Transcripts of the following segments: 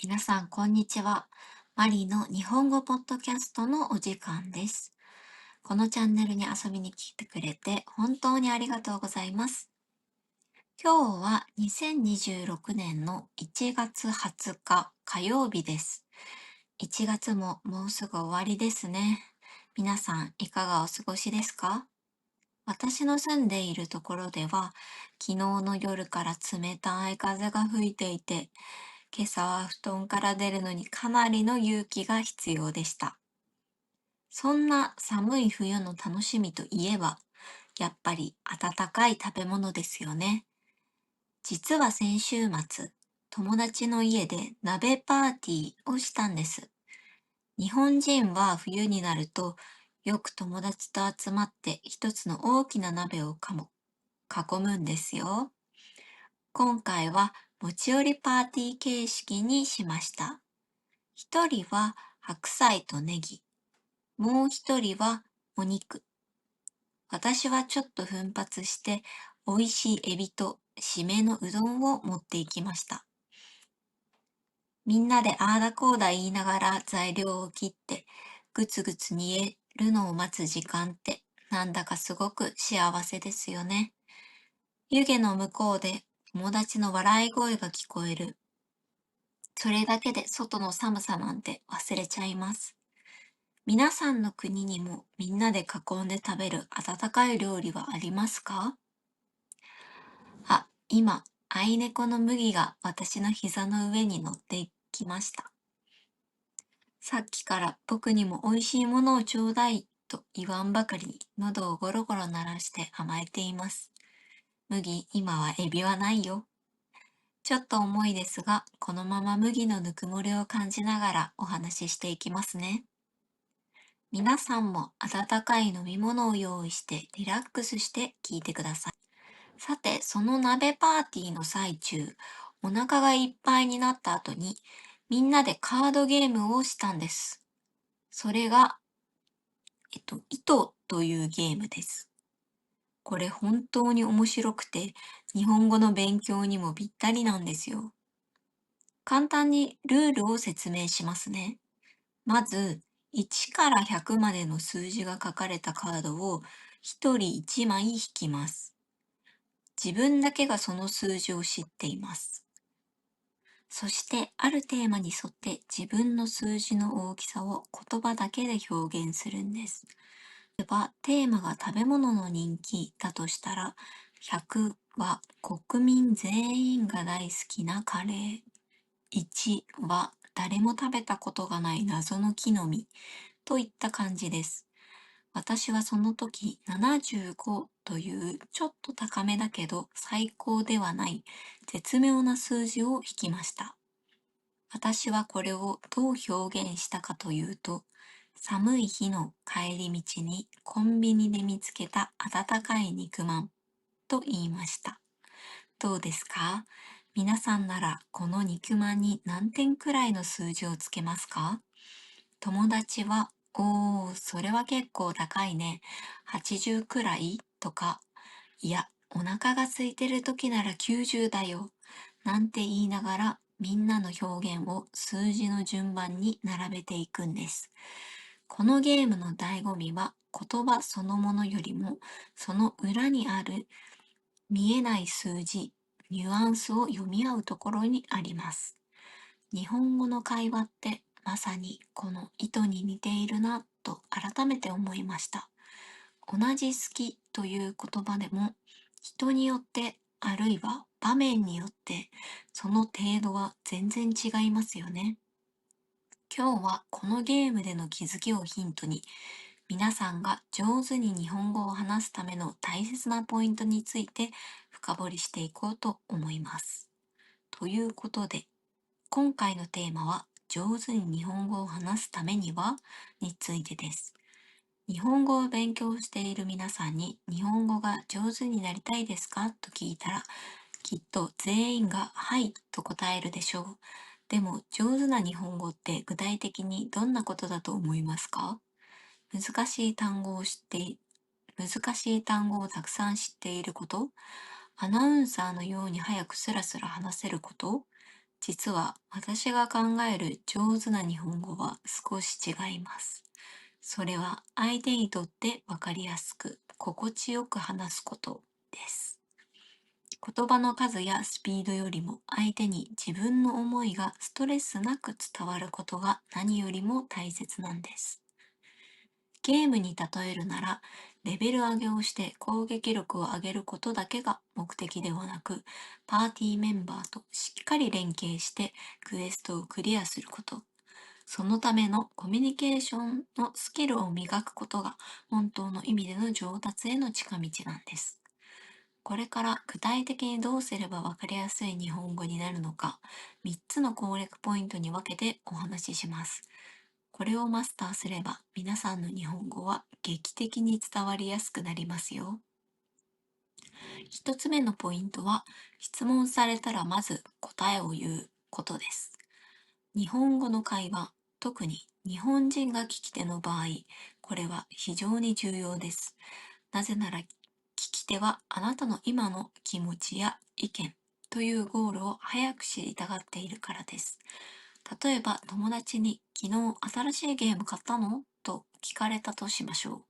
皆さん、こんにちは。マリの日本語ポッドキャストのお時間です。このチャンネルに遊びに来てくれて本当にありがとうございます。今日は2026年の1月20日火曜日です。1月ももうすぐ終わりですね。皆さん、いかがお過ごしですか？私の住んでいるところでは、昨日の夜から冷たい風が吹いていて、今朝は布団から出るのにかなりの勇気が必要でした。そんな寒い冬の楽しみといえば、やっぱり温かい食べ物ですよね。実は先週末、友達の家で鍋パーティーをしたんです。日本人は冬になると、よく友達と集まって一つの大きな鍋を囲むんですよ。今回は持ち寄りパーティー形式にしました。一人は白菜とネギ、もう一人はお肉。私はちょっと奮発して美味しいエビと締めのうどんを持っていきました。みんなでああだこうだ言いながら材料を切ってぐつぐつ煮えるのを待つ時間ってなんだかすごく幸せですよね。湯気の向こうで友達の笑い声が聞こえる。それだけで外の寒さなんて忘れちゃいます。皆さんの国にもみんなで囲んで食べる温かい料理はありますか？あ、今、アイネコの麦が私の膝の上に乗っていきました。さっきから僕にも美味しいものをちょうだいと言わんばかりに喉をゴロゴロ鳴らして甘えています。麦、今はエビはないよ。ちょっと重いですが、このまま麦のぬくもりを感じながらお話ししていきますね。皆さんも温かい飲み物を用意してリラックスして聞いてください。さて、その鍋パーティーの最中、お腹がいっぱいになった後に、みんなでカードゲームをしたんです。それが、糸というゲームです。これ本当に面白くて、日本語の勉強にもぴったりなんですよ。簡単にルールを説明しますね。まず、1から100までの数字が書かれたカードを1人1枚引きます。自分だけがその数字を知っています。そして、あるテーマに沿って自分の数字の大きさを言葉だけで表現するんです。例えば、テーマが食べ物の人気だとしたら、100は国民全員が大好きなカレー。1は誰も食べたことがない謎の木の実といった感じです。私はその時75というちょっと高めだけど最高ではない絶妙な数字を引きました。私はこれをどう表現したかというと、寒い日の帰り道にコンビニで見つけた温かい肉まんと言いました。どうですか？皆さんならこの肉まんに何点くらいの数字をつけますか？友達は、おー、それは結構高いね。80くらいとか、いや、お腹が空いてる時なら90だよ。なんて言いながら、みんなの表現を数字の順番に並べていくんです。このゲームの醍醐味は、言葉そのものよりも、その裏にある見えない数字、ニュアンスを読み合うところにあります。日本語の会話ってまさにこの意図に似ているなと改めて思いました。同じ好きという言葉でも人によってあるいは場面によってその程度は全然違いますよね。今日はこのゲームでの気づきをヒントに皆さんが上手に日本語を話すための大切なポイントについて深掘りしていこうと思います。ということで今回のテーマは、上手に日本語を話すためにはについてです。日本語を勉強している皆さんに、日本語が上手になりたいですかと聞いたら、きっと全員がはいと答えるでしょう。でも、上手な日本語って具体的にどんなことだと思いますか？難しい単語を知ってい、難しい単語をたくさん知っていること、アナウンサーのように早くスラスラ話せること、実は私が考える上手な日本語は少し違います。それは相手にとってわかりやすく、心地よく話すことです。言葉の数やスピードよりも相手に自分の思いがストレスなく伝わることが何よりも大切なんです。ゲームに例えるなら、レベル上げをして攻撃力を上げることだけが目的ではなく、パーティーメンバーとしっかり連携してクエストをクリアすること、そのためのコミュニケーションのスキルを磨くことが本当の意味での上達への近道なんです。これから具体的にどうすればわかりやすい日本語になるのか、3つの攻略ポイントに分けてお話しします。これをマスターすれば、皆さんの日本語は劇的に伝わりやすくなりますよ。一つ目のポイントは、質問されたらまず答えを言うことです。日本語の会話、特に日本人が聞き手の場合、これは非常に重要です。なぜなら、聞き手はあなたの今の気持ちや意見というゴールを早く知りたがっているからです。例えば友達に昨日新しいゲーム買ったのと聞かれたとしましょう。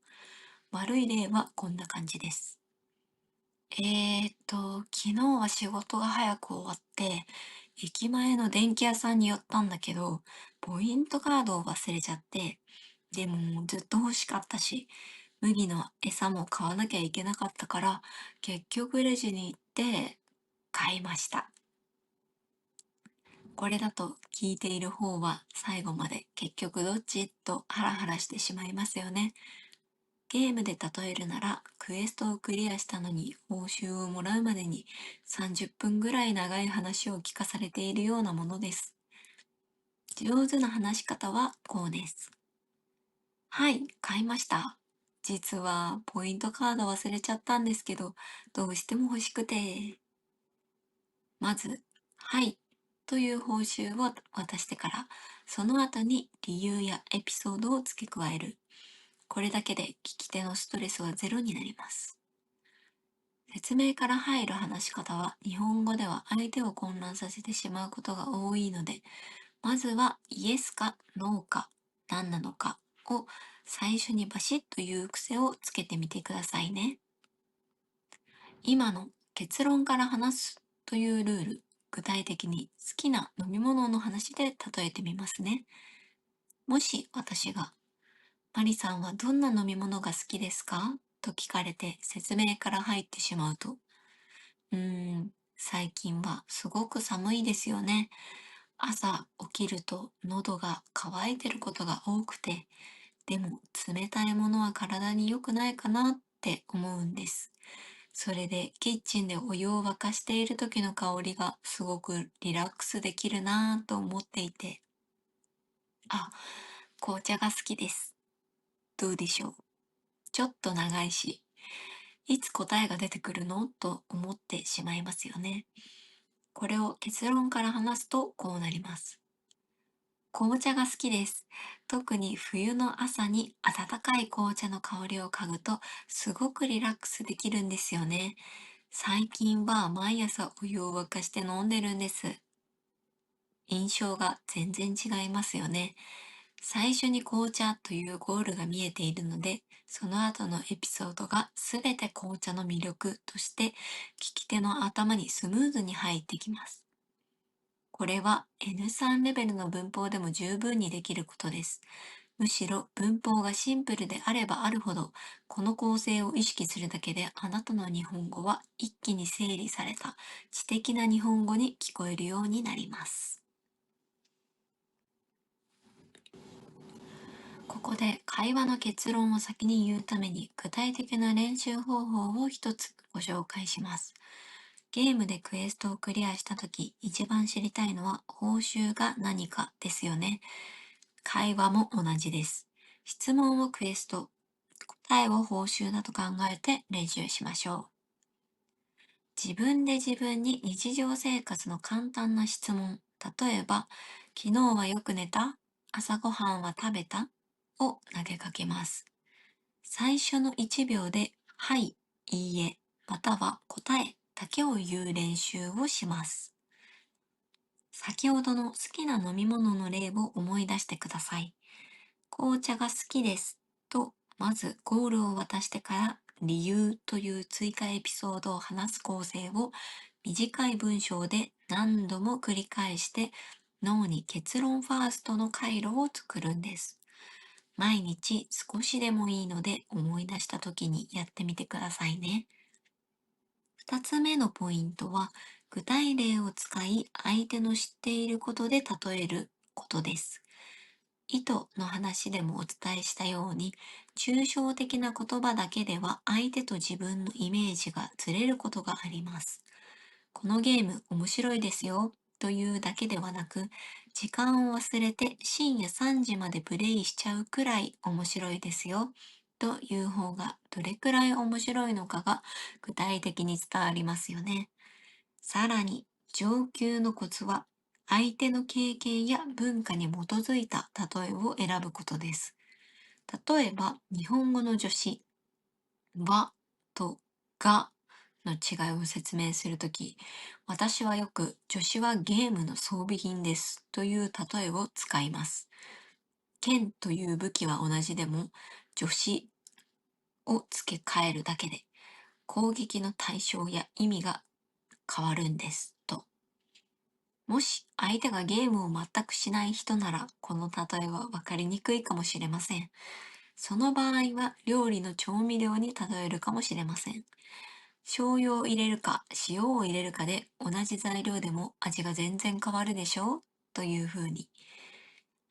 悪い例はこんな感じです。昨日は仕事が早く終わって、駅前の電気屋さんに寄ったんだけど、ポイントカードを忘れちゃって、でもずっと欲しかったし、麦の餌も買わなきゃいけなかったから、結局レジに行って買いました。これだと聞いている方は最後まで結局どっちとハラハラしてしまいますよね。ゲームで例えるなら、クエストをクリアしたのに報酬をもらうまでに30分ぐらい長い話を聞かされているようなものです。上手な話し方はこうです。はい、買いました。実はポイントカード忘れちゃったんですけど、どうしても欲しくて。まず、はい、という報酬を渡してから、その後に理由やエピソードを付け加える。これだけで聞き手のストレスはゼロになります。説明から入る話し方は日本語では相手を混乱させてしまうことが多いので、まずはイエスかノーか何なのかを最初にバシッと言う癖をつけてみてくださいね。今の結論から話すというルール、具体的に好きな飲み物の話で例えてみますね。もし私が、マリさんはどんな飲み物が好きですかと聞かれて説明から入ってしまうと、最近はすごく寒いですよね。朝起きると喉が渇いてることが多くて、でも冷たいものは体に良くないかなって思うんです。それでキッチンでお湯を沸かしている時の香りがすごくリラックスできるなぁと思っていて、あ、紅茶が好きです。どうでしょう。ちょっと長いし、いつ答えが出てくるのと思ってしまいますよね。これを結論から話すとこうなります。紅茶が好きです。特に冬の朝に温かい紅茶の香りを嗅ぐとすごくリラックスできるんですよね。最近は毎朝お湯を沸かして飲んでるんです。印象が全然違いますよね。最初に紅茶というゴールが見えているので、その後のエピソードがすべて紅茶の魅力として聞き手の頭にスムーズに入ってきます。これは N3 レベルの文法でも十分にできることです。むしろ文法がシンプルであればあるほど、この構成を意識するだけであなたの日本語は一気に整理された知的な日本語に聞こえるようになります。ここで会話の結論を先に言うために具体的な練習方法を一つご紹介します。ゲームでクエストをクリアしたとき一番知りたいのは報酬が何かですよね。会話も同じです。質問をクエスト、答えを報酬だと考えて練習しましょう。自分で自分に日常生活の簡単な質問、例えば、昨日はよく寝た？朝ごはんは食べた？を投げかけます。最初の1秒で、はい、いいえ、または答えだけを言う練習をします。先ほどの好きな飲み物の例を思い出してください。紅茶が好きですと、まずゴールを渡してから理由という追加エピソードを話す構成を短い文章で何度も繰り返して脳に結論ファーストの回路を作るんです。毎日少しでもいいので思い出した時にやってみてくださいね。二つ目のポイントは具体例を使い相手の知っていることで例えることです。意図の話でもお伝えしたように、抽象的な言葉だけでは相手と自分のイメージがずれることがあります。このゲーム面白いですよというだけではなく、時間を忘れて深夜3時までプレイしちゃうくらい面白いですよという方がどれくらい面白いのかが具体的に伝わりますよね。さらに、上級のコツは、相手の経験や文化に基づいた例えを選ぶことです。例えば、日本語の助詞、はとがの違いを説明するとき、私はよく助詞はゲームの装備品ですという例えを使います。剣という武器は同じでも、助詞を付け替えるだけで攻撃の対象や意味が変わるんですと。もし相手がゲームを全くしない人なら、この例えは分かりにくいかもしれません。その場合は料理の調味料に例えるかもしれません。醤油を入れるか塩を入れるかで同じ材料でも味が全然変わるでしょうというふうに。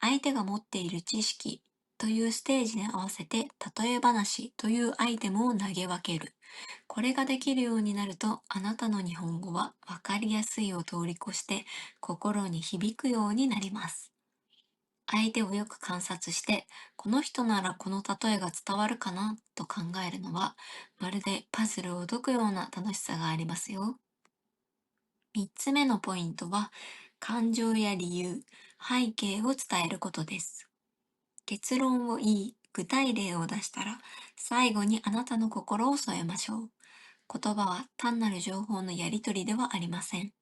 相手が持っている知識というステージに合わせて例え話というアイテムを投げ分ける。これができるようになると、あなたの日本語はわかりやすいを通り越して心に響くようになります。相手をよく観察して、この人ならこの例えが伝わるかなと考えるのは、まるでパズルを解くような楽しさがありますよ。三つ目のポイントは、感情や理由、背景を伝えることです。結論を言い、具体例を出したら、最後にあなたの心を添えましょう。言葉は単なる情報のやり取りではありません。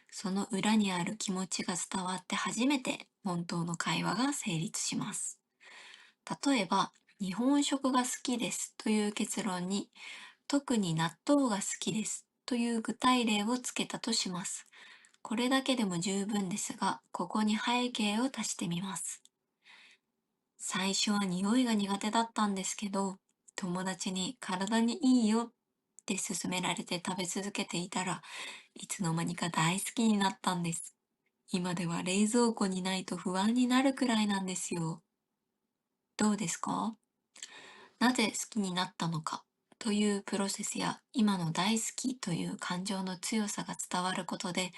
その裏にある気持ちが伝わって初めて本当の会話が成立します。例えば、日本食が好きですという結論に、特に納豆が好きですという具体例をつけたとします。これだけでも十分ですが、ここに背景を足してみます。最初は匂いが苦手だったんですけど、友達に体にいいよって勧められて食べ続けていたら、いつの間にか大好きになったんです。今では冷蔵庫にないと不安になるくらいなんですよ。どうですか？なぜ好きになったのかというプロセスや今の大好きという感情の強さが伝わることで、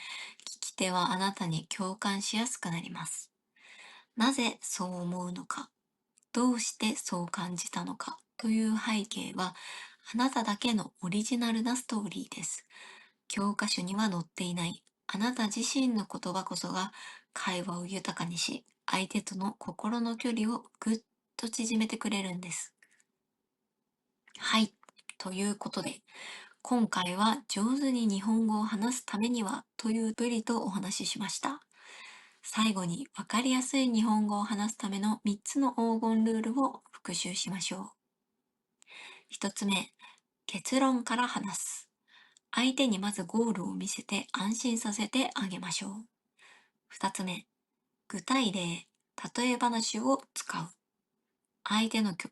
聞き手はあなたに共感しやすくなります。なぜそう思うのか、どうしてそう感じたのかという背景は、あなただけのオリジナルなストーリーです。教科書には載っていないあなた自身の言葉こそが会話を豊かにし、相手との心の距離をぐっと縮めてくれるんです。はい。ということで、今回は上手に日本語を話すためにはというぶりとお話ししました。最後にわかりやすい日本語を話すための3つの黄金ルールを復習しましょう。1つ目、結論から話す。相手にまずゴールを見せて安心させてあげましょう。2つ目、具体例、例え話を使う。相手のきょ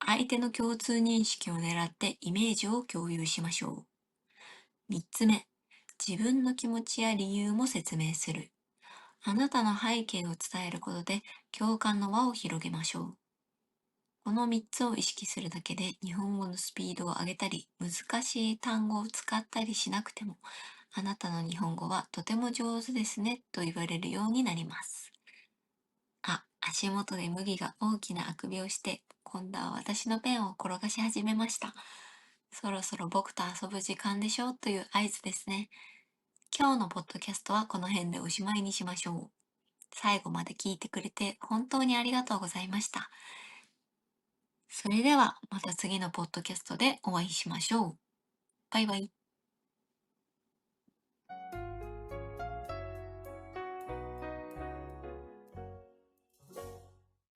相手の共通認識を狙ってイメージを共有しましょう。3つ目、自分の気持ちや理由も説明する。あなたの背景を伝えることで共感の輪を広げましょう。この3つを意識するだけで日本語のスピードを上げたり、難しい単語を使ったりしなくても、あなたの日本語はとても上手ですねと言われるようになります。あ、足元で麦が大きなあくびをして、今度は私のペンを転がし始めました。そろそろ僕と遊ぶ時間でしょうという合図ですね。今日のポッドキャストはこの辺でおしまいにしましょう。最後まで聞いてくれて本当にありがとうございました。それではまた次のポッドキャストでお会いしましょう。バイバイ。